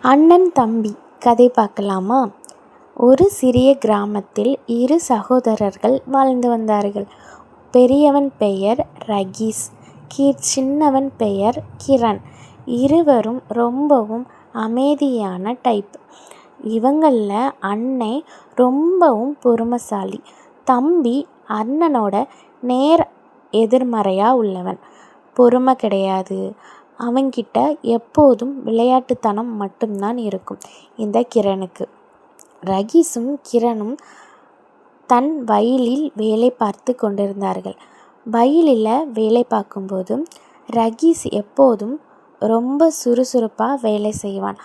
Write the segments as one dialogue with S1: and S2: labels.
S1: அண்ணன் தம்பி கதை பார்க்கலாமா? ஒரு சிறிய கிராமத்தில் இரு சகோதரர்கள் வாழ்ந்து வந்தார்கள். பெரியவன் பெயர் ரகீஸ், சின்னவன் பெயர் கிரண். இருவரும் ரொம்பவும் அமைதியான டைப். இவங்களில் அண்ணன் ரொம்பவும் பொறுமைசாலி. தம்பி அண்ணனோட நேர் எதிர்மறையாக உள்ளவன். பொறுமை கிடையாது. அவன்கிட்ட எப்போதும் விளையாட்டுத்தனம் மட்டும்தான் இருக்கும். இந்த கிரணுக்கு ரகீஸும் கிரணும் தன் வயலில் வேலை பார்த்து கொண்டிருந்தார்கள். வயலில் வேலை பார்க்கும்போது ரகீஸ் எப்போதும் ரொம்ப சுறுசுறுப்பாக வேலை செய்வான்.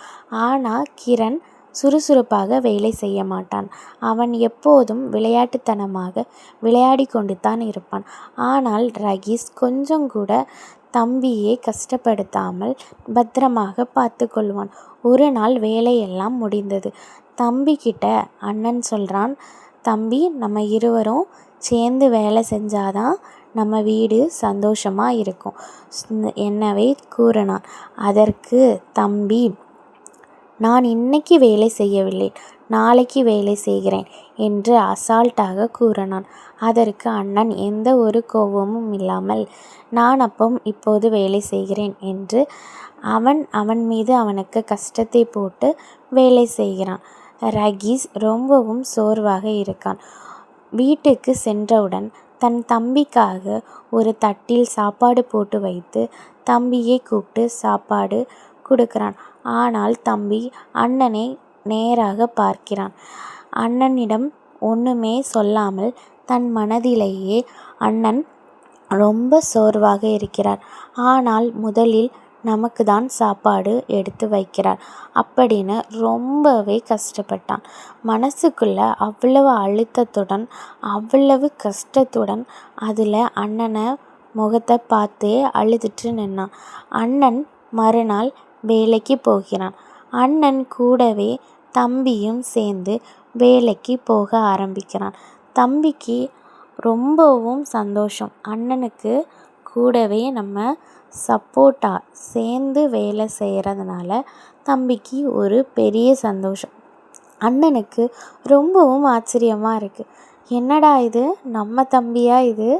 S1: ஆனால் கிரண் சுறுசுறுப்பாக வேலை செய்ய மாட்டான். அவன் எப்போதும் விளையாட்டுத்தனமாக விளையாடி கொண்டு தான் இருப்பான். ஆனால் ரகீஸ் கொஞ்சம் கூட தம்பியை கஷ்டப்படுத்தாமல் பத்திரமாக பார்த்து கொள்வான். ஒரு நாள் வேலையெல்லாம் முடிந்தது. தம்பிக்கிட்ட அண்ணன் சொல்கிறான், தம்பி, நம்ம இருவரும் சேர்ந்து வேலை செஞ்சாதான் நம்ம வீடு சந்தோஷமாக இருக்கும் என்னவே கூறினான். அதற்கு தம்பி, நான் இன்னைக்கு வேலை செய்யவில்லை, நாளைக்கு வேலை செய்கிறேன் என்று அசால்ட்டாக கூறினான். அதற்கு அண்ணன் எந்த ஒரு கோபமும் இல்லாமல், நான் இப்போது வேலை செய்கிறேன் என்று அவன் மீது அவனுக்கு கஷ்டத்தை போட்டு வேலை செய்கிறான். ரகீஸ் ரொம்பவும் சோர்வாக இருக்கான். வீட்டுக்கு சென்றவுடன் தன் தம்பிக்காக ஒரு தட்டில் சாப்பாடு போட்டு வைத்து தம்பியை கூப்பிட்டு சாப்பாடு கொடுக்கிறான். ஆனால் தம்பி அண்ணனை நேராக பார்க்கிறான். அண்ணனிடம் ஒன்றுமே சொல்லாமல் தன் மனதிலேயே அண்ணன் ரொம்ப சோர்வாக இருக்கிறார், ஆனால் முதலில் நமக்கு தான் சாப்பாடு எடுத்து வைக்கிறார் அப்படின்னு ரொம்பவே கஷ்டப்பட்டான். மனசுக்குள்ள அவ்வளவு அழுத்தத்துடன் அவ்வளவு கஷ்டத்துடன் அதில் அண்ணனை முகத்தை பார்த்தே அழுதுட்டு நின்னான். அண்ணன் மறுநாள் வேலைக்கு போகிறான். அண்ணன் கூடவே தம்பியும் சேர்ந்து வேலைக்கு போக ஆரம்பிக்கிறான். தம்பிக்கு ரொம்பவும் சந்தோஷம். அண்ணனுக்கு கூடவே நம்ம சப்போர்ட்டாக சேர்ந்து வேலை செய்கிறதுனால தம்பிக்கு ஒரு பெரிய சந்தோஷம். அண்ணனுக்கு ரொம்பவும் ஆச்சரியமாக இருக்குது. என்னடா இது, நம்ம தம்பியா இது,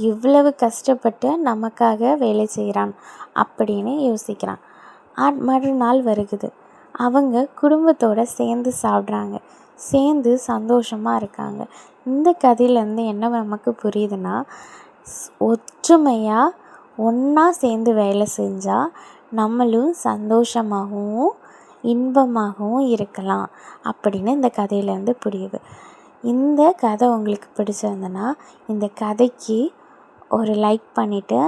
S1: இவ்வளவு கஷ்டப்பட்டு நமக்காக வேலை செய்கிறான் அப்படின்னு யோசிக்கிறான். மறுநாள் வருகுது. அவங்க குடும்பத்தோடு சேர்ந்து சாப்பிட்றாங்க, சேர்ந்து சந்தோஷமாக இருக்காங்க. இந்த கதையிலேருந்து என்ன நமக்கு புரியுதுன்னா, ஒற்றுமையாக ஒன்றா சேர்ந்து வேலை செஞ்சால் நம்மளும் சந்தோஷமாகவும் இன்பமாகவும் இருக்கலாம் அப்படின்னு இந்த கதையிலேருந்து புரியுது. இந்த கதை உங்களுக்கு பிடிச்சிருந்ததுன்னா இந்த கதைக்கு ஒரு லைக் பண்ணிவிட்டு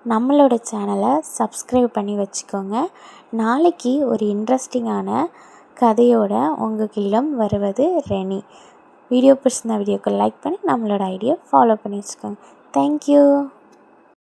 S1: நம்மளோட சேனலை சப்ஸ்கிரைப் பண்ணி வச்சுக்கோங்க. நாளைக்கு ஒரு இன்ட்ரெஸ்டிங்கான கதையோட உங்களிடம் வருவது ரெனி. வீடியோ பிடிச்சிருந்த வீடியோக்கு லைக் பண்ணி நம்மளோட ஐடியா ஃபாலோ பண்ணி வச்சுக்கோங்க. தேங்க்யூ.